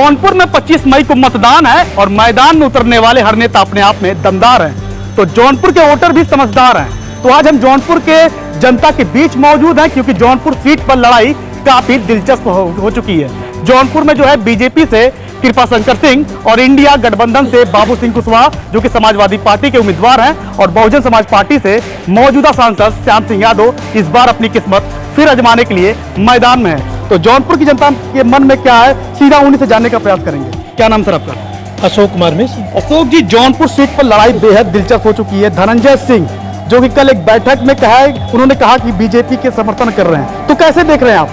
जौनपुर में 25 मई को मतदान है और मैदान में उतरने वाले हर नेता अपने आप में दमदार हैं। तो जौनपुर के वोटर भी समझदार हैं। तो आज हम जौनपुर के जनता के बीच मौजूद हैं क्योंकि जौनपुर सीट पर लड़ाई काफी दिलचस्प हो चुकी है। जौनपुर में जो है बीजेपी से कृपा शंकर सिंह और इंडिया गठबंधन से बाबू सिंह कुशवाहा जो कि समाजवादी पार्टी के उम्मीदवार हैं और बहुजन समाज पार्टी से मौजूदा सांसद श्याम सिंह यादव इस बार अपनी किस्मत फिर आजमाने के लिए मैदान में है। तो जौनपुर की जनता के मन में क्या है, सीधा उन्हीं से जानने का प्रयास करेंगे। क्या नाम सर आपका? अशोक कुमार मिश्र। अशोक जी, जौनपुर सीट पर लड़ाई बेहद दिलचस्प हो चुकी है। धनंजय सिंह जो कि कल एक बैठक में कहा है, उन्होंने कहा कि बीजेपी के समर्थन कर रहे हैं, तो कैसे देख रहे हैं आप?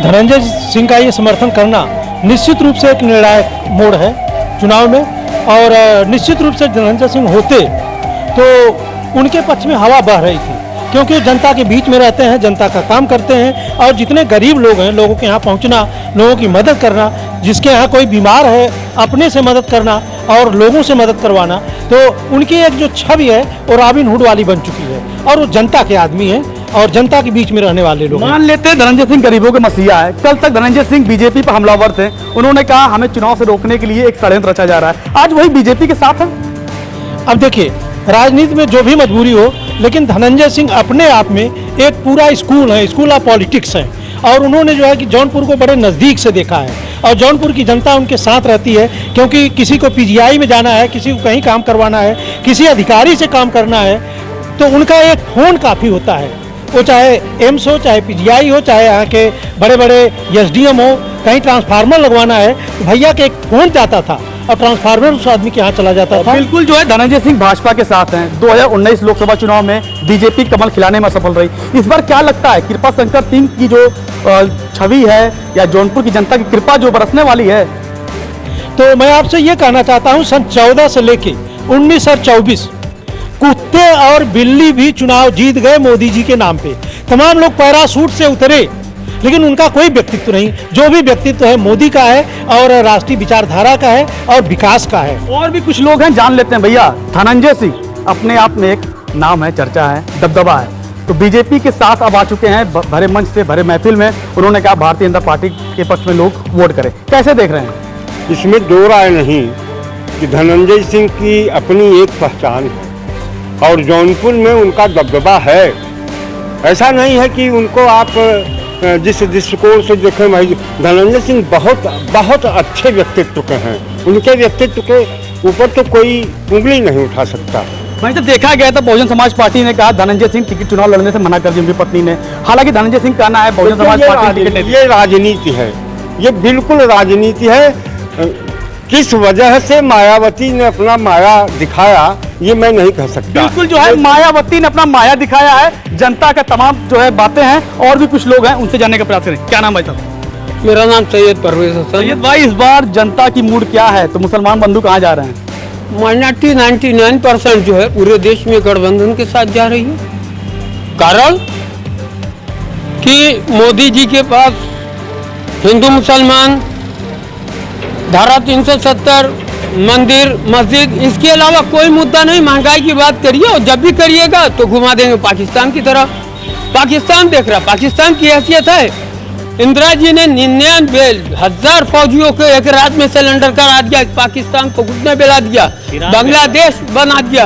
धनंजय सिंह का ये समर्थन करना निश्चित रूप से एक निर्णायक मोड़ है चुनाव में, और निश्चित रूप से धनंजय सिंह होते तो उनके पक्ष में हवा बह रही थी, क्योंकि जनता के बीच में रहते हैं, जनता का काम करते हैं, और जितने गरीब लोग हैं लोगों के यहाँ पहुँचना, लोगों की मदद करना, जिसके यहाँ कोई बीमार है अपने से मदद करना और लोगों से मदद करवाना, तो उनकी एक जो छवि है वो रॉबिन हुड वाली बन चुकी है, और वो जनता के आदमी हैं और जनता के बीच में रहने वाले लोग। मान लेते हैं धनंजय सिंह गरीबों के मसीहा है। कल तक धनंजय सिंह बीजेपी पर हमलावर थे, उन्होंने कहा हमें चुनाव से रोकने के लिए एक षड्यंत्र रचा जा रहा है, आज वही बीजेपी के साथ है। अब देखिए, राजनीति में जो भी मजबूरी हो, लेकिन धनंजय सिंह अपने आप में एक पूरा स्कूल है, स्कूल ऑफ पॉलिटिक्स है, और उन्होंने जो है कि जौनपुर को बड़े नज़दीक से देखा है और जौनपुर की जनता उनके साथ रहती है, क्योंकि किसी को पीजीआई में जाना है, किसी को कहीं काम करवाना है, किसी अधिकारी से काम करना है, तो उनका एक फ़ोन काफ़ी होता है, वो चाहे एम्स हो, चाहे पीजीआई हो, चाहे यहाँ के बड़े बड़े एसडीएम हो, कहीं ट्रांसफार्मर लगवाना है तो भैया के एक फ़ोन जाता था और ट्रांसफार्मर उस आदमी के यहाँ चला जाता था। बिल्कुल जो है धनंजय सिंह भाजपा के साथ हैं। 2019 लोकसभा चुनाव में बीजेपी कमल खिलाने में सफल रही। इस बार क्या लगता है, कृपा शंकर सिंह की जो छवि है या जौनपुर की जनता की कृपा जो बरसने वाली है? तो मैं आपसे ये कहना चाहता हूँ, सन 14 से लेके 19 और 24 कुत्ते और बिल्ली भी चुनाव जीत गए मोदी जी के नाम पे। तमाम लोग पैराशूट से उतरे, लेकिन उनका कोई व्यक्तित्व नहीं। जो भी व्यक्तित्व है मोदी का है और राष्ट्रीय विचारधारा का है और विकास का है। और भी कुछ लोग हैं, जान लेते हैं। भैया, धनंजय सिंह अपने आप में एक नाम है, चर्चा है, दबदबा है, तो बीजेपी के साथ अब आ चुके हैं भरे मंच से, भरे महफिल में। उन्होंने कहा भारतीय जनता पार्टी के पक्ष में लोग वोट करें। कैसे देख रहे हैं? इसमें दो राय नहीं कि धनंजय सिंह की अपनी एक पहचान है और जौनपुर में उनका दबदबा है। ऐसा नहीं है कि उनको आप जिस दृष्टिकोण से देखें, भाई धनंजय सिंह बहुत बहुत अच्छे व्यक्तित्व के हैं, उनके व्यक्तित्व के ऊपर तो कोई उंगली नहीं उठा सकता। वहीं तो देखा गया था बहुजन समाज पार्टी ने कहा धनंजय सिंह टिकट चुनाव लड़ने से मना कर दी उनकी पत्नी ने। हालांकि धनंजय सिंह कहना है बहुजन समाज पार्टी टिकट, ये राजनीति है, ये बिल्कुल राजनीति है। किस वजह से मायावती ने अपना माया दिखाया ये मैं नहीं कह सकता। बिल्कुल जो है मायावती ने अपना माया दिखाया है। जनता का तमाम जो है बातें हैं, और भी कुछ लोग हैं, उनसे जानने का प्रयास करें। क्या नाम है साहब? मेरा नाम सैयद परवेज हसन। सैयद भाई, इस बार जनता की मूड क्या है? तो मुसलमान बंधु कहाँ जा रहे हैं? माइनॉरिटी 99% जो है पूरे देश में गठबंधन के साथ जा रही है। कारण कि मोदी जी के पास हिंदू मुसलमान, धारा 370, मंदिर मस्जिद, इसके अलावा कोई मुद्दा नहीं। महंगाई की बात करिए और जब भी करिएगा तो घुमा देंगे पाकिस्तान की तरफ। पाकिस्तान देख रहा, पाकिस्तान की हैसियत है। इंदिरा जी ने 99,000 फौजियों को एक रात में सिलेंडर करा दिया, पाकिस्तान को घुटने पिला दिया, बांग्लादेश बना दिया,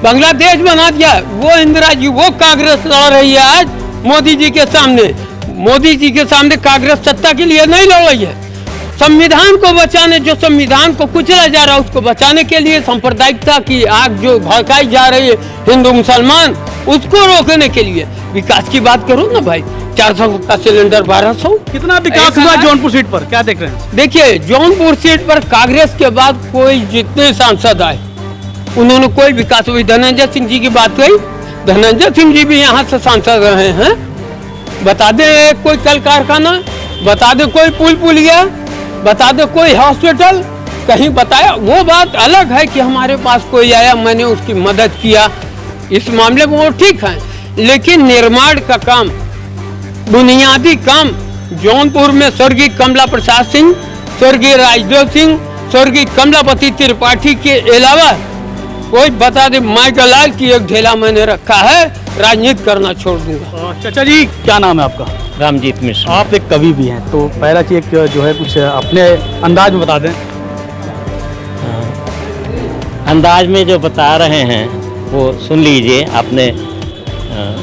बांग्लादेश बना दिया। वो इंदिरा जी, वो कांग्रेस लड़ रही है आज मोदी जी के सामने। मोदी जी के सामने कांग्रेस सत्ता के लिए नहीं लड़ रही है, संविधान को बचाने, जो संविधान को कुचला जा रहा है उसको बचाने के लिए, सांप्रदायिकता की आग जो भड़काई जा रही है हिंदू मुसलमान, उसको रोकने के लिए। विकास की बात करो ना भाई, 400 का सिलेंडर 1200। कितना विकास हुआ जौनपुर सीट पर, क्या देख रहे हैं? देखिए, जौनपुर सीट पर कांग्रेस के बाद कोई जितने सांसद आए उन्होंने कोई विकास हुई। धनंजय सिंह जी की बात कही, धनंजय सिंह जी भी यहाँ से सांसद रहे हैं। बता दे कोई कल कारखाना, बता दे कोई पुल पुलिया, बता दो कोई हॉस्पिटल कहीं बताया। वो बात अलग है कि हमारे पास कोई आया, मैंने उसकी मदद किया, इस मामले में वो ठीक है। लेकिन निर्माण का काम, बुनियादी काम जौनपुर में स्वर्गीय कमला प्रसाद सिंह, स्वर्गीय राजदेव सिंह, स्वर्गीय कमलापति त्रिपाठी के अलावा कोई बता दे माइकल लाल की एक ढेला मैंने रखा है, राजनीति करना छोड़ दूंगा। चाचा जी क्या नाम है आपका? रामजीत मिश्र। आप एक कवि भी हैं, तो पहला चीज एक जो है कुछ अपने अंदाज में बता दें। अंदाज में जो बता रहे हैं वो सुन लीजिए। आपने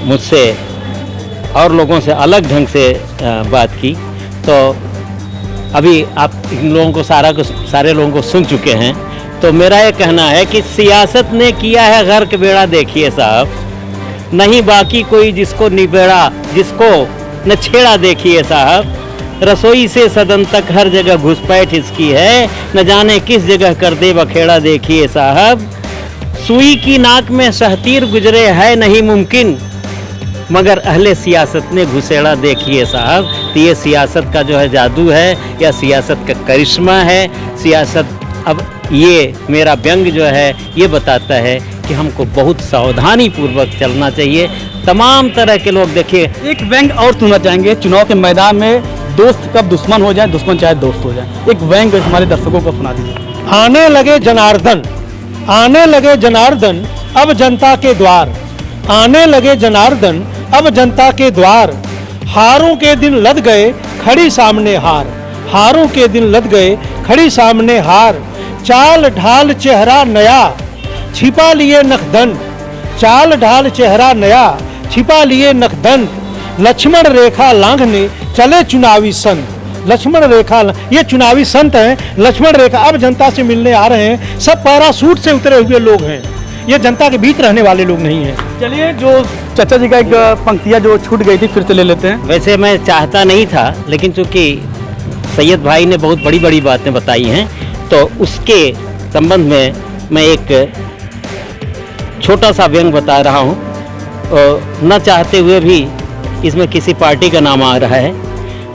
मुझसे और लोगों से अलग ढंग से बात की, तो अभी आप इन लोगों को सारे लोगों को सुन चुके हैं। तो मेरा ये कहना है कि सियासत ने किया है गर्क बेड़ा, देखिए साहब, नहीं बाकी कोई जिसको निबेड़ा, जिसको न छेड़ा, देखिए साहब, रसोई से सदन तक हर जगह घुसपैठ इसकी है, न जाने किस जगह कर दे बखेड़ा, देखिए साहब, सुई की नाक में सहतीर गुजरे है नहीं मुमकिन, मगर अहले सियासत ने घुसेड़ा, देखिए साहब। तो ये सियासत का जो है जादू है, या सियासत का करिश्मा है। सियासत, अब ये मेरा व्यंग जो है ये बताता है कि हमको बहुत सावधानी पूर्वक चलना चाहिए। तमाम तरह के लोग, देखिए एक व्यंग और सुनना चाहेंगे। चुनाव के मैदान में दोस्त कब दुश्मन हो जाए, दुश्मन चाहे दोस्त हो जाए, एक व्यंग हमारे दर्शकों को सुना दीजिए। आने लगे जनार्दन, आने लगे जनार्दन, अब जनता के द्वार, आने लगे जनार्दन, अब जनता के द्वार, हारों के दिन लद गए खड़ी सामने हार, हारों के दिन लद गए खड़ी सामने हार, चाल ढाल चेहरा नया छिपा लिए नखदंत, चाल ढाल चेहरा नया छिपा लिए नखदंत, लक्ष्मण रेखा लांघने चले चुनावी संत, लक्ष्मण रेखा, ये चुनावी संत हैं, लक्ष्मण रेखा। अब जनता से मिलने आ रहे हैं, सब पैरासूट से उतरे हुए लोग हैं, ये जनता के बीच रहने वाले लोग नहीं हैं। चलिए, जो चाचा जी का एक पंक्तियाँ जो छूट गई थी फिर से ले लेते हैं। वैसे मैं चाहता नहीं था, लेकिन चूंकि सैयद भाई ने बहुत बड़ी बड़ी बातें बताई हैं, तो उसके संबंध में मैं एक छोटा सा व्यंग बता रहा हूँ। न चाहते हुए भी इसमें किसी पार्टी का नाम आ रहा है।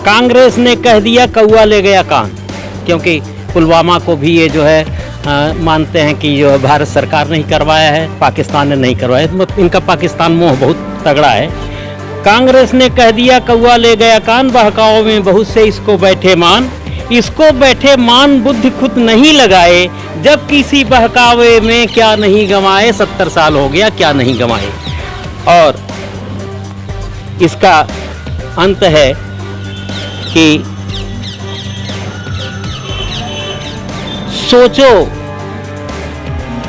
कांग्रेस ने कह दिया कौआ ले गया कान, क्योंकि पुलवामा को भी ये जो है मानते हैं कि जो भारत सरकार नहीं करवाया है, पाकिस्तान ने नहीं करवाया है। इनका पाकिस्तान मोह बहुत तगड़ा है। कांग्रेस ने कह दिया कौआ ले गया कान, बहकाओ में बहुत से इसको बैठे मान, इसको बैठे मान बुद्धि खुद नहीं लगाए, जब किसी बहकावे में क्या नहीं गंवाए, 70 साल हो गया क्या नहीं गंवाए। और इसका अंत है कि सोचो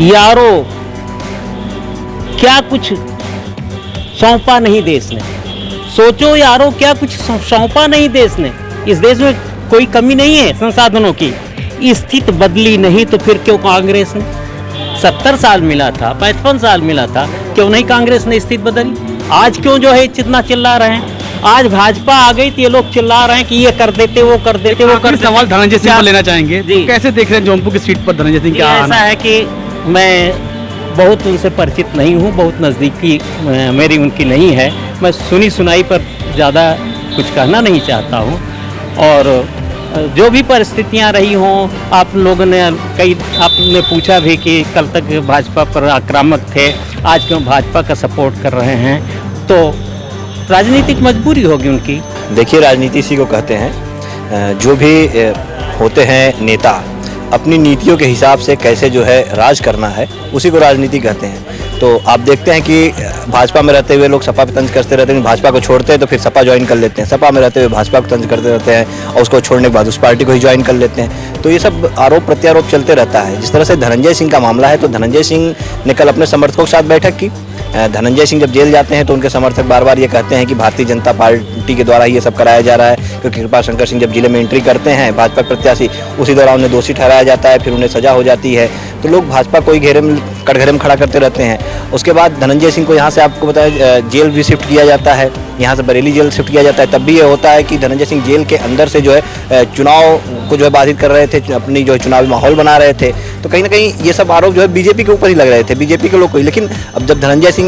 यारो क्या कुछ सौंपा नहीं देश ने, सोचो यारो क्या कुछ सौंपा नहीं देश ने। इस देश में कोई कमी नहीं है संसाधनों की, स्थिति बदली नहीं तो फिर क्यों कांग्रेस ने 70 साल मिला था, 55 साल मिला था, क्यों नहीं कांग्रेस ने स्थिति बदली? आज क्यों जो है इतना चिल्ला रहे हैं? आज भाजपा आ गई तो ये लोग चिल्ला रहे हैं कि ये कर देते, वो कर देते, वो कर देते। सवाल धनंजय सिंह पर लेना चाहेंगे, जी। तो कैसे देख रहे हैं जौनपुर की सीट पर धनंजय सिंह? क्या ऐसा है कि मैं बहुत उनसे परिचित नहीं हूँ, बहुत नज़दीकी मेरी उनकी नहीं है। मैं सुनी सुनाई पर ज़्यादा कुछ कहना नहीं चाहता हूँ। और जो भी परिस्थितियाँ रही हों, आप लोगों ने आपने पूछा भी कि कल तक भाजपा पर आक्रामक थे, आज क्यों भाजपा का सपोर्ट कर रहे हैं, तो राजनीतिक मजबूरी होगी उनकी। देखिए, राजनीति इसी को कहते हैं, जो भी होते हैं नेता अपनी नीतियों के हिसाब से कैसे जो है राज करना है, उसी को राजनीति कहते हैं। तो आप देखते हैं कि भाजपा में रहते हुए लोग सपा पे तंज करते रहते हैं, भाजपा को छोड़ते हैं तो फिर सपा ज्वाइन कर लेते हैं, सपा में रहते हुए भाजपा को तंज करते रहते हैं और उसको छोड़ने के बाद उस पार्टी को ही ज्वाइन कर लेते हैं। तो ये सब आरोप प्रत्यारोप चलते रहता है। जिस तरह से धनंजय सिंह का मामला है, तो धनंजय सिंह ने कल अपने समर्थकों के साथ बैठक की। धनंजय सिंह जब जेल जाते हैं तो उनके समर्थक बार बार ये कहते हैं कि भारतीय जनता पार्टी के द्वारा ये सब कराया जा रहा है, क्योंकि कृपा शंकर सिंह जब जिले में एंट्री करते हैं भाजपा प्रत्याशी, उसी दौरान उन्हें दोषी ठहराया जाता है, फिर उन्हें सजा हो जाती है। तो लोग भाजपा को ही कटघरे में खड़ा करते रहते हैं। उसके बाद धनंजय सिंह को यहाँ से आपको बताया जेल भी शिफ्ट किया जाता है, यहाँ से बरेली जेल शिफ्ट किया जाता है। तब भी ये होता है कि धनंजय सिंह जेल के अंदर से जो है चुनाव को जो है बाधित कर रहे थे, अपनी जो है चुनावी माहौल बना रहे थे। तो कहीं ना कहीं ये सब आरोप जो है बीजेपी के ऊपर ही लग रहे थे, बीजेपी के लोग को ही। लेकिन अब जब धनंजय सिंह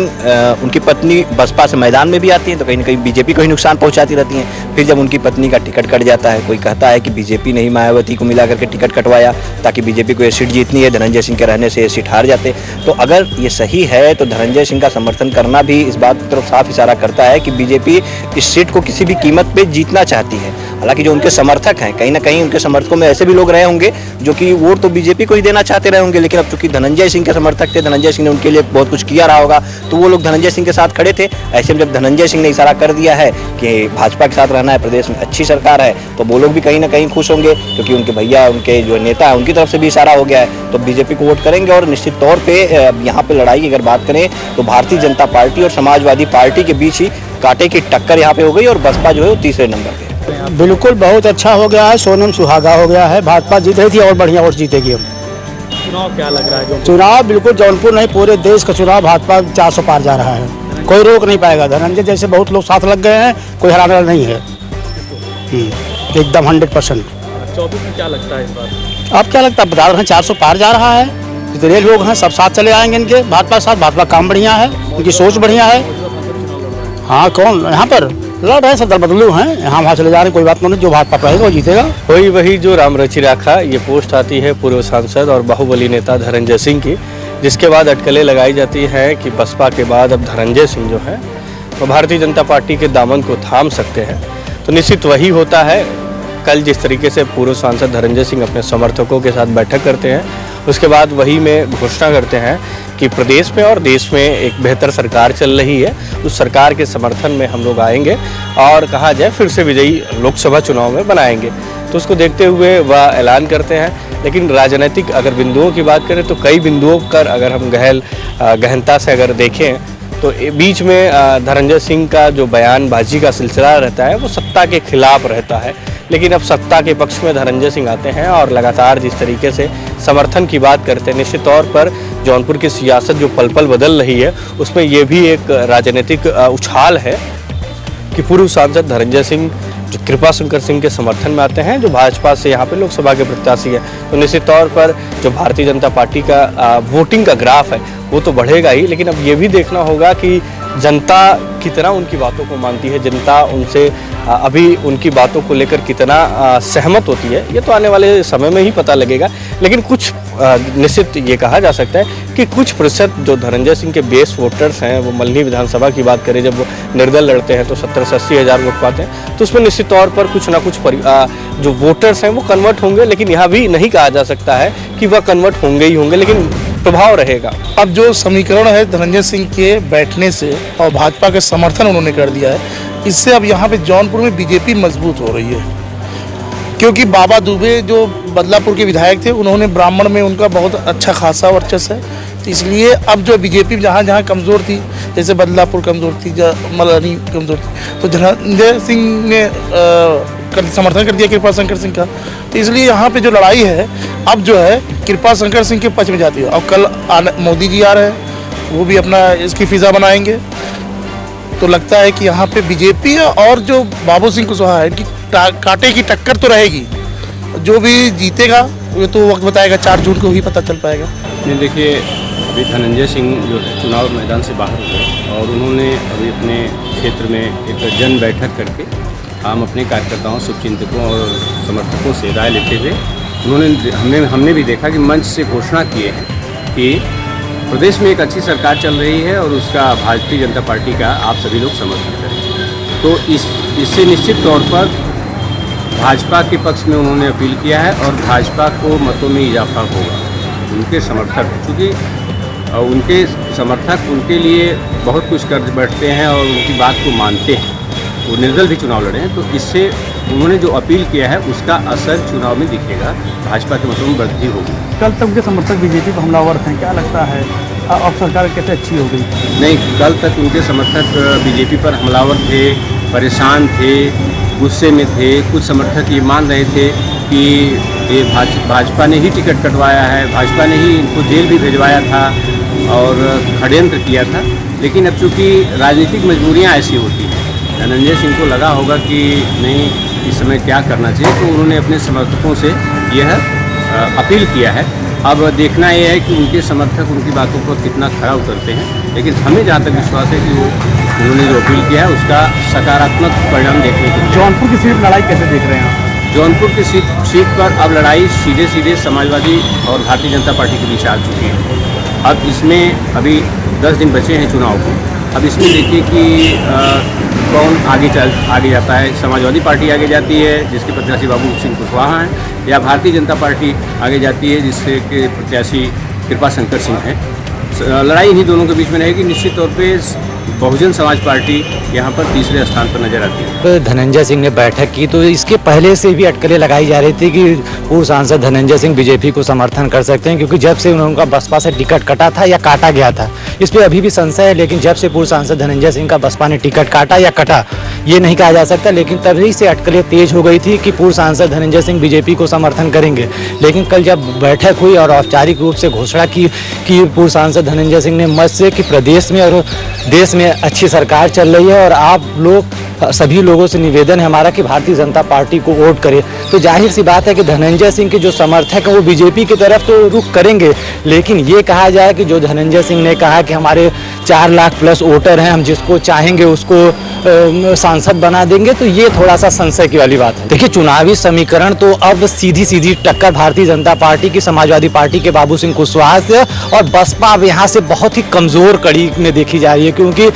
उनकी पत्नी बसपा से मैदान में भी आती हैं तो कहीं ना कहीं बीजेपी को ही नुकसान पहुंचाती रहती हैं। फिर जब उनकी पत्नी का टिकट कट जाता है, कोई कहता है कि बीजेपी ने ही मायावती को मिला करके टिकट कटवाया ताकि बीजेपी को ये सीट जीतनी है, धनंजय सिंह के रहने से ये सीट हार जाते। तो अगर ये सही है तो धनंजय सिंह का समर्थन करना भी इस बात की तरफ साफ इशारा करता है कि बीजेपी इस सीट को किसी भी कीमत पे जीतना चाहती है। हालांकि जो उनके समर्थक हैं, कहीं ना कहीं उनके समर्थकों में ऐसे भी लोग रहे होंगे जो कि वोट तो बीजेपी को ही देना चाहते रहे होंगे, लेकिन अब चूंकि धनंजय सिंह के समर्थक थे, धनंजय सिंह ने उनके लिए बहुत कुछ किया रहा होगा, तो वो लोग धनंजय सिंह के साथ खड़े थे। ऐसे में जब धनंजय सिंह ने इशारा कर दिया है कि भाजपा के साथ रहना है, प्रदेश में अच्छी सरकार है, तो वो लोग भी कहीं ना कहीं खुश होंगे, क्योंकि उनके भैया, उनके जो नेता है, उनकी तरफ से भी इशारा हो गया है, तो बीजेपी को वोट करेंगे। और निश्चित तौर पे यहाँ पे लड़ाई की अगर बात करें तो भारतीय जनता पार्टी और समाजवादी पार्टी के बीच ही कांटे की टक्कर यहाँ पे हो गई, और बसपा जो है वो तीसरे नंबर पे। बिल्कुल बहुत अच्छा हो गया है, सोनम सुहागा हो गया है, भाजपा जीत रही थी और बढ़िया वोट जीतेगी। हम चुनाव क्या लग रहा है? चुनाव बिल्कुल जौनपुर नहीं पूरे देश का चुनाव भाजपा 400 पार जा रहा है, कोई रोक नहीं पाएगा। धनंजय जैसे बहुत लोग साथ लग गए हैं, कोई हराने वाला नहीं है, एकदम 100%। 24 में क्या लगता है इस बार? अब क्या लगता है, बता रहे हैं 400 पार जा रहा है, जितने लोग हैं सब साथ चले आएंगे इनके भाजपा के साथ। भाजपा काम बढ़िया है, उनकी सोच बढ़िया है। हाँ, कौन यहाँ पर लड़ रहे हैं, सब दल बदलू हैं, यहाँ वहाँ चले जा रहे हैं, कोई बात नहीं, जो भाजपा रहेगा वो जीतेगा। वही जो राम रचि राखा ये पोस्ट आती है पूर्व सांसद और बाहुबली नेता धनंजय सिंह की, जिसके बाद अटकलें लगाई जाती हैं कि बसपा के बाद अब धनंजय सिंह जो है वो भारतीय जनता पार्टी के दामन को थाम सकते हैं। तो निश्चित वही होता है। कल जिस तरीके से पूर्व सांसद धनंजय सिंह अपने समर्थकों के साथ बैठक करते हैं, उसके बाद वही में घोषणा करते हैं कि प्रदेश में और देश में एक बेहतर सरकार चल रही है, उस सरकार के समर्थन में हम लोग आएंगे और कहा जाए फिर से विजयी लोकसभा चुनाव में बनाएंगे। तो उसको देखते हुए वह ऐलान करते हैं। लेकिन राजनीतिक अगर बिंदुओं की बात करें तो कई बिंदुओं पर अगर हम गहनता से अगर देखें तो बीच में धनंजय सिंह का जो बयानबाजी का सिलसिला रहता है वो सत्ता के खिलाफ रहता है, लेकिन अब सत्ता के पक्ष में धनंजय सिंह आते हैं और लगातार जिस तरीके से समर्थन की बात करते हैं, निश्चित तौर पर जौनपुर की सियासत जो पल पल बदल रही है उसमें ये भी एक राजनीतिक उछाल है कि पूर्व सांसद धनंजय सिंह जो कृपा शंकर सिंह के समर्थन में आते हैं, जो भाजपा से यहाँ पे लोकसभा के प्रत्याशी है। तो निश्चित तौर पर जो भारतीय जनता पार्टी का वोटिंग का ग्राफ है वो तो बढ़ेगा ही, लेकिन अब ये भी देखना होगा कि जनता कितना उनकी बातों को मानती है, जनता उनसे अभी उनकी बातों को लेकर कितना सहमत होती है, ये तो आने वाले समय में ही पता लगेगा। लेकिन कुछ निश्चित ये कहा जा सकता है कि कुछ प्रतिशत जो धनंजय सिंह के बेस वोटर्स हैं, वो मल्हनी विधानसभा की बात करें, जब वो निर्दल लड़ते हैं तो 70 से 80 हज़ार वोट पाते हैं, तो उसमें निश्चित तौर पर कुछ ना कुछ जो वोटर्स हैं वो कन्वर्ट होंगे। लेकिन यहाँ भी नहीं कहा जा सकता है कि वह कन्वर्ट होंगे ही होंगे, लेकिन प्रभाव रहेगा। अब जो समीकरण है धनंजय सिंह के बैठने से और भाजपा के समर्थन उन्होंने कर दिया है, इससे अब यहाँ पे जौनपुर में बीजेपी मजबूत हो रही है। क्योंकि बाबा दुबे जो बदलापुर के विधायक थे, उन्होंने ब्राह्मण में उनका बहुत अच्छा खासा वर्चस्व है, तो इसलिए अब जो बीजेपी जहाँ जहाँ कमज़ोर थी, जैसे बदलापुर कमज़ोर थी, मल्हनी कमज़ोर थी, तो धनंजय सिंह ने समर्थन कर दिया कृपा शंकर सिंह का। तो इसलिए यहाँ पे जो लड़ाई है अब जो है कृपा शंकर सिंह के पक्ष में जाती है। और कल मोदी जी आ रहे हैं, वो भी अपना इसकी फिजा बनाएंगे, तो लगता है कि यहाँ पे बीजेपी और जो बाबू सिंह कुशवाहा है, इनकी कांटे की टक्कर तो रहेगी। जो भी जीतेगा ये तो वक्त बताएगा, 4 जून को ही पता चल पाएगा। नहीं, देखिए अभी धनंजय सिंह जो है चुनाव मैदान से बाहर हो गए और उन्होंने अभी अपने क्षेत्र में एक जन बैठक करके हम अपने कार्यकर्ताओं, शुभचिंतकों और समर्थकों से राय लेते हुए हमने भी देखा कि मंच से घोषणा किए हैं कि प्रदेश में एक अच्छी सरकार चल रही है और उसका भारतीय जनता पार्टी का आप सभी लोग समर्थन करें। तो इससे निश्चित तौर पर भाजपा के पक्ष में उन्होंने अपील किया है और भाजपा को मतों में इजाफा होगा। उनके समर्थक, चूँकि उनके समर्थक उनके लिए बहुत कुछ कर बैठते हैं और उनकी बात को मानते हैं, वो निर्दल भी चुनाव लड़े हैं, तो इससे उन्होंने जो अपील किया है उसका असर चुनाव में दिखेगा, भाजपा के मतों में वृद्धि होगी। कल तक उनके समर्थक बीजेपी पर हमलावर थे, क्या लगता है अब सरकार कैसे अच्छी हो गई? नहीं, कल तक उनके समर्थक बीजेपी पर हमलावर थे, परेशान थे, गुस्से में थे। कुछ समर्थक ये मान रहे थे कि ये भाजपा ने ही टिकट कटवाया है, भाजपा ने ही इनको जेल भी भिजवाया था और षड्यंत्र किया था। लेकिन अब चूँकि राजनीतिक मजबूरियाँ ऐसी होती हैं, धनंजय सिंह को लगा होगा कि नहीं इस समय क्या करना चाहिए, तो उन्होंने अपने समर्थकों से यह अपील किया है। अब देखना यह है कि उनके समर्थक उनकी बातों पर कितना खरा उतरते हैं, लेकिन हमें जहाँ तक विश्वास है कि वो उन्होंने जो अपील किया है उसका सकारात्मक परिणाम देखने को। जौनपुर की सीट लड़ाई कैसे देख रहे हैं? जौनपुर की सीट पर अब लड़ाई सीधे समाजवादी और भारतीय जनता पार्टी के बीच आ चुकी है। अब इसमें अभी 10 दिन बचे हैं चुनाव को, अब इसमें देखिए कि कौन आगे जाता है। समाजवादी पार्टी आगे जाती है जिसके प्रत्याशी बाबू सिंह कुशवाहा हैं, या भारतीय जनता पार्टी आगे जाती है जिससे के प्रत्याशी कृपा शंकर सिंह हैं। लड़ाई इन्हीं दोनों के बीच में रहेगी। निश्चित तौर पे बहुजन समाज पार्टी यहाँ पर तीसरे स्थान पर नजर आती है। धनंजय सिंह ने बैठक की तो इसके पहले से भी अटकलें लगाई जा रही थी कि पूर्व सांसद धनंजय सिंह बीजेपी को समर्थन कर सकते हैं, क्योंकि जब से उनका बसपा से टिकट कटा था या काटा गया था, इस पर अभी भी संशय है। लेकिन जब से पूर्व सांसद धनंजय सिंह का बसपा ने टिकट काटा या कटा ये नहीं कहा जा सकता, लेकिन तभी से अटकलें तेज हो गई थी कि पूर्व सांसद धनंजय सिंह बीजेपी को समर्थन करेंगे। लेकिन कल जब बैठक हुई और औपचारिक रूप से घोषणा की कि पूर्व सांसद धनंजय सिंह ने मत से कि प्रदेश में और देश में अच्छी सरकार चल रही है और आप लोग सभी लोगों से निवेदन है हमारा कि भारतीय जनता पार्टी को वोट करें, तो जाहिर सी बात है कि धनंजय सिंह के जो समर्थक हैं वो बीजेपी की तरफ तो रुख करेंगे। लेकिन ये कहा जाए कि जो धनंजय सिंह ने कहा कि हमारे 4 लाख प्लस वोटर हैं, हम जिसको चाहेंगे उसको सांसद बना देंगे, तो ये थोड़ा सा संशय की वाली बात है। देखिए, चुनावी समीकरण तो अब सीधी टक्कर भारतीय जनता पार्टी की समाजवादी पार्टी के बाबू सिंह कुशवाहा से, और बसपा अब यहाँ से बहुत ही कमज़ोर कड़ी में देखी जा रही है, क्योंकि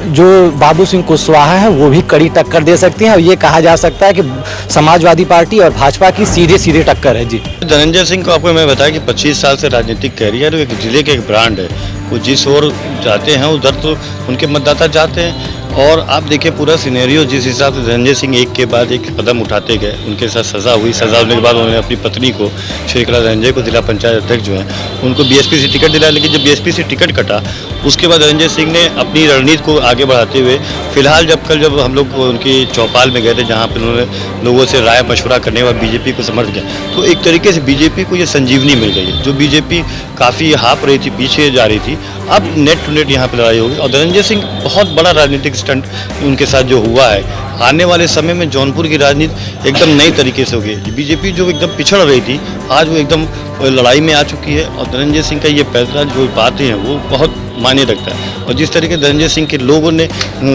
जो बाबू सिंह कुशवाहा है वो भी कड़ी टक्कर दे सकती हैं। और ये कहा जा सकता है कि समाजवादी पार्टी और भाजपा की सीधे टक्कर है। जी, धनंजय सिंह को आपको मैं बताया कि 25 साल से राजनीतिक कैरियर, एक जिले के एक ब्रांड है। वो जिस ओर जाते हैं उधर तो उनके मतदाता जाते हैं। और आप देखिए पूरा सिनेरियो जिस हिसाब से धनंजय सिंह एक के बाद एक कदम उठाते गए, उनके साथ सज़ा हुई। सज़ा होने के बाद उन्होंने अपनी पत्नी को, श्रीकला धनंजय को, जिला पंचायत अध्यक्ष जो हैं उनको बीएसपी से टिकट दिलाया। लेकिन जब बीएसपी से टिकट कटा उसके बाद धनंजय सिंह ने अपनी रणनीति को आगे बढ़ाते हुए फिलहाल जब हम लोग उनकी चौपाल में गए थे जहाँ पर उन्होंने लोगों से राय मशवरा करने के बाद बीजेपी को समर्थन किया, तो एक तरीके से बीजेपी को ये संजीवनी मिल गई है। जो बीजेपी काफ़ी हाँप रही थी, पीछे जा रही थी, अब नेट टू नेट यहाँ पर लड़ाई होगी। और धनंजय सिंह बहुत बड़ा राजनीतिक स्टंट उनके साथ जो हुआ है, आने वाले समय में जौनपुर की राजनीति एकदम नई तरीके से होगी। बीजेपी जो एकदम पिछड़ रही थी आज वो एकदम लड़ाई में आ चुकी है। और धनंजय सिंह का ये फैसला जो बातें हैं वो बहुत मायने रखता है। और जिस तरीके धनंजय सिंह के लोगों ने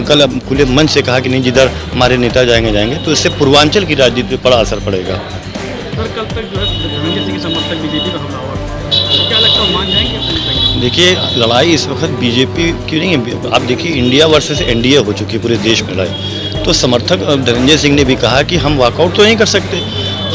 कल खुले मन से कहा कि नहीं जिधर हमारे नेता जाएंगे, तो इससे पूर्वांचल की राजनीति पर बड़ा असर पड़ेगा। कल तक जो है धनंजय सिंह के समर्थक बीजेपी का हमला हुआ, क्या लगता है मान जाएंगे? देखिए, लड़ाई इस वक्त बीजेपी की नहीं है। आप देखिए इंडिया वर्सेस एनडीए हो चुकी है पूरे देश में लड़ाई। तो समर्थक धनंजय सिंह ने भी कहा कि हम वॉकआउट तो नहीं कर सकते,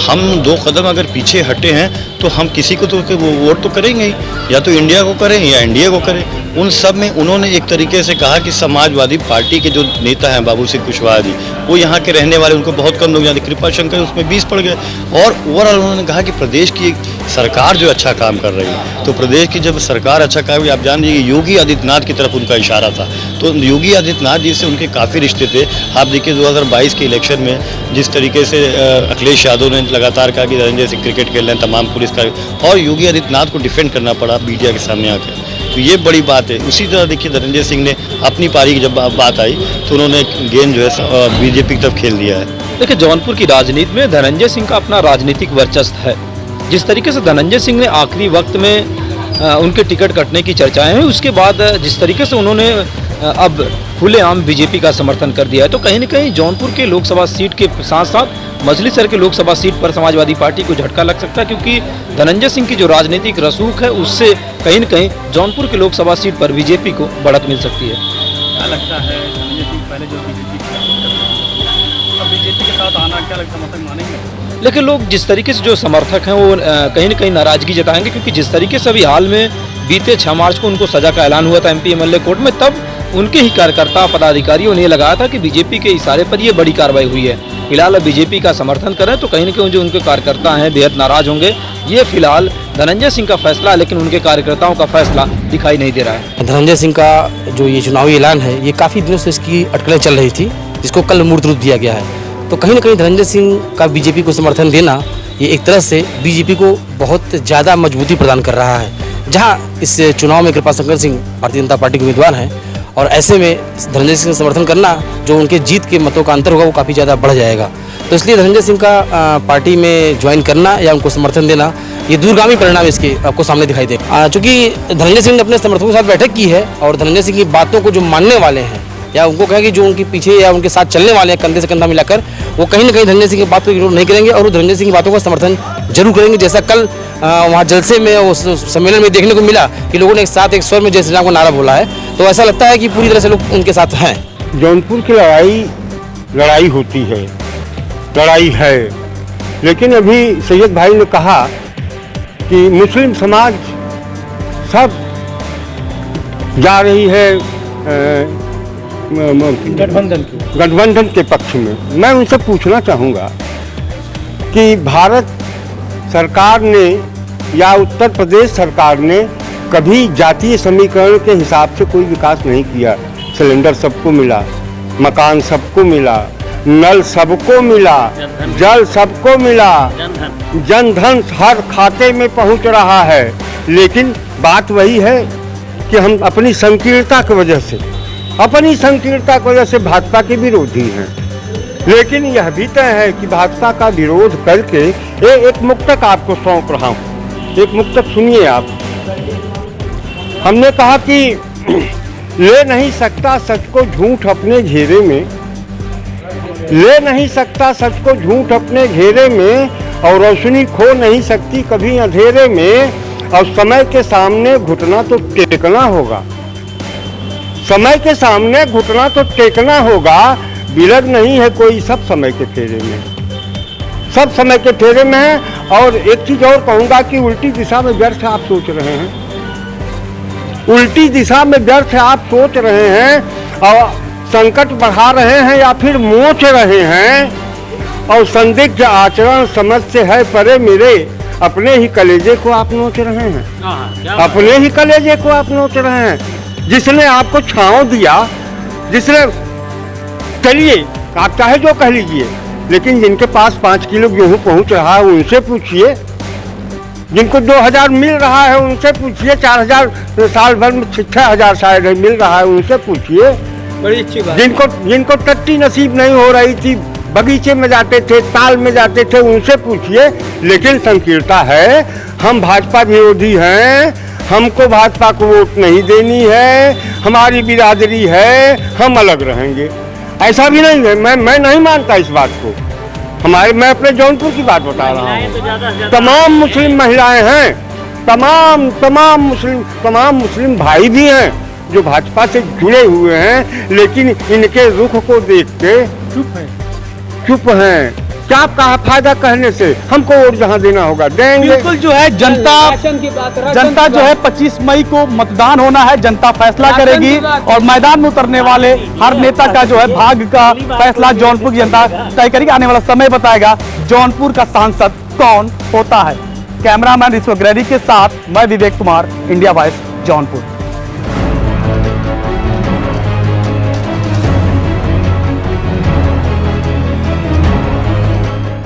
हम 2 कदम अगर पीछे हटे हैं तो हम किसी को तो वोट तो करेंगे ही, या तो इंडिया को करें या एनडीए को करें। उन सब में उन्होंने एक तरीके से कहा कि समाजवादी पार्टी के जो नेता हैं बाबू सिंह कुशवाहा जी, वो यहाँ के रहने वाले, उनको बहुत कम लोग जानते। कृपा शंकर उसमें 20 पड़ गए। और ओवरऑल उन्होंने कहा कि प्रदेश की सरकार जो अच्छा काम कर रही है, तो प्रदेश की जब सरकार अच्छा काम कर, आप जान लीजिए योगी आदित्यनाथ की तरफ उनका इशारा था। तो योगी आदित्यनाथ जी से उनके काफ़ी रिश्ते थे। आप देखिए 2022 के इलेक्शन में जिस तरीके से अखिलेश यादव ने लगातार कहा कि धनंजय सिंह क्रिकेट खेल रहे हैं, तमाम पुलिस का, और योगी आदित्यनाथ को डिफेंड करना पड़ा मीडिया के सामने आकर, तो ये बड़ी बात है। उसी तरह देखिए धनंजय सिंह ने अपनी पारी की जब बात आई तो उन्होंने गेंद जो है बीजेपी की तरफ खेल दिया है। देखिए, जौनपुर की राजनीति में धनंजय सिंह का अपना राजनीतिक वर्चस्व है। जिस तरीके से धनंजय सिंह ने आखिरी वक्त में उनके टिकट कटने की चर्चाएं हुई, उसके बाद जिस तरीके से उन्होंने अब खुलेआम बीजेपी का समर्थन कर दिया है, तो कहीं न कहीं जौनपुर के लोकसभा सीट के साथ साथ मछलीशहर के लोकसभा सीट पर समाजवादी पार्टी को झटका लग सकता है, क्योंकि धनंजय सिंह की जो राजनीतिक रसूख है उससे कहीं न कहीं जौनपुर के लोकसभा सीट पर बीजेपी को बढ़त मिल सकती है। क्या लगता है धनंजय सिंह पहले जो बीजेपी के साथ आना, क्या लगता है मतलब मानेंगे? लेकिन लोग जिस तरीके से जो समर्थक हैं वो कहीं न कहीं नाराजगी जताएंगे, क्योंकि जिस तरीके से अभी हाल में बीते 6 मार्च को उनको सजा का ऐलान हुआ था एमपी एमएलए कोर्ट में, तब उनके ही कार्यकर्ता पदाधिकारियों ने लगाया था कि बीजेपी के इशारे पर ये बड़ी कार्रवाई हुई है। फिलहाल अब बीजेपी का समर्थन करें तो कहीं न कहीं जो उनके कार्यकर्ता हैं बेहद नाराज होंगे। ये फिलहाल धनंजय सिंह का फैसला है, लेकिन उनके कार्यकर्ताओं का फैसला दिखाई नहीं दे रहा है। धनंजय सिंह का जो ये चुनावी ऐलान है, ये काफ़ी दिनों से इसकी अटकलें चल रही थी, जिसको कल मूर्त रूप दिया गया है। तो कहीं ना कहीं धनंजय सिंह का बीजेपी को समर्थन देना, ये एक तरह से बीजेपी को बहुत ज़्यादा मजबूती प्रदान कर रहा है। जहाँ इस चुनाव में कृपा शंकर सिंह भारतीय जनता पार्टी के उम्मीदवार हैं, और ऐसे में धनंजय सिंह का समर्थन करना, जो उनके जीत के मतों का अंतर होगा वो काफ़ी ज़्यादा बढ़ जाएगा। तो इसलिए धनंजय सिंह का पार्टी में ज्वाइन करना या उनको समर्थन देना, ये दूरगामी परिणाम इसके आपको सामने दिखाई देगा। चूँकि धनंजय सिंह ने अपने समर्थकों के साथ बैठक की है और धनंजय सिंह की बातों को जो मानने वाले हैं या उनको कहें कि जो उनके पीछे या उनके साथ चलने वाले हैं कंधे से कंधा मिलाकर, वो कहीं ना कहीं धनंजय सिंह की बात को इग्नोर नहीं करेंगे और वो धनंजय सिंह की बातों का समर्थन जरूर करेंगे। जैसा कल वहाँ जलसे में उस सम्मेलन में देखने को मिला कि लोगों ने एक साथ एक स्वर में जय श्री राम का नारा बोला है, तो ऐसा लगता है कि पूरी तरह से लोग उनके साथ हैं। जौनपुर की लड़ाई होती है, लड़ाई है, लेकिन अभी सैयद भाई ने कहा कि मुस्लिम समाज सब जा रही है गठबंधन के पक्ष में। मैं उनसे पूछना चाहूँगा कि भारत सरकार ने या उत्तर प्रदेश सरकार ने कभी जातीय समीकरण के हिसाब से कोई विकास नहीं किया। सिलेंडर सबको मिला, मकान सबको मिला, नल सबको मिला, जल सबको मिला, जनधन हर खाते में पहुंच रहा है। लेकिन बात वही है कि हम अपनी संकीर्णता की वजह से भाजपा के विरोधी हैं। लेकिन यह भी तय है कि भाजपा का विरोध करके एक मुक्तक आपको सौंप रहा हूँ। एक मुक्तक सुनिए आप। हमने कहा कि ले नहीं सकता सच को झूठ अपने घेरे में, ले नहीं सकता सच को झूठ अपने घेरे में, और रोशनी खो नहीं सकती कभी अंधेरे में। और समय के सामने घुटना तो टेकना होगा, समय के सामने घुटना तो टेकना होगा। विलग नहीं है कोई, सब समय के फेरे में, सब समय के फेरे में है। और एक चीज और कहूँगा कि उल्टी दिशा में व्यर्थ आप सोच रहे हैं, उल्टी दिशा में व्यर्थ आप सोच रहे हैं और संकट बढ़ा रहे हैं या फिर मोच रहे हैं। और संदिग्ध आचरण समझ से है परे मेरे, अपने ही कलेजे को आप नोच रहे हैं, अपने ही कलेजे को आप नोच रहे हैं। जिसने आपको छांव दिया, जिसने, चलिए आप चाहे जो कह लीजिए, लेकिन जिनके पास 5 किलो गेहूं पहुंच रहा है उनसे पूछिए, जिनको 2000 मिल रहा है उनसे पूछिए, 4000 साल भर में 6000 शायद मिल रहा है उनसे पूछिए। बड़ी अच्छी बात। जिनको टट्टी नसीब नहीं हो रही थी, बगीचे में जाते थे, ताल में जाते थे, उनसे पूछिए। लेकिन संकीर्णता है, हम भाजपा विरोधी हैं, हमको भाजपा को वोट नहीं देनी है, हमारी बिरादरी है, हम अलग रहेंगे, ऐसा भी नहीं है। मैं नहीं मानता इस बात को। मैं अपने जौनपुर की बात बता रहा हूँ। तमाम मुस्लिम महिलाएं हैं, तमाम मुस्लिम भाई भी हैं जो भाजपा से जुड़े हुए हैं, लेकिन इनके रुख को देख के चुप हैं। क्या कहा फायदा कहने से, हमको वोट जहाँ देना होगा देंगे। बिल्कुल जो है जनता जो है 25 मई को मतदान होना है, जनता फैसला करेगी और मैदान में उतरने वाले हर नेता का जो है भाग्य का फैसला जौनपुर की जनता तय करेगी। आने वाला समय बताएगा जौनपुर का सांसद कौन होता है। कैमरामैन ऋषभ अग्रवाल के साथ मैं विवेक कुमार, इंडिया वॉइस जौनपुर।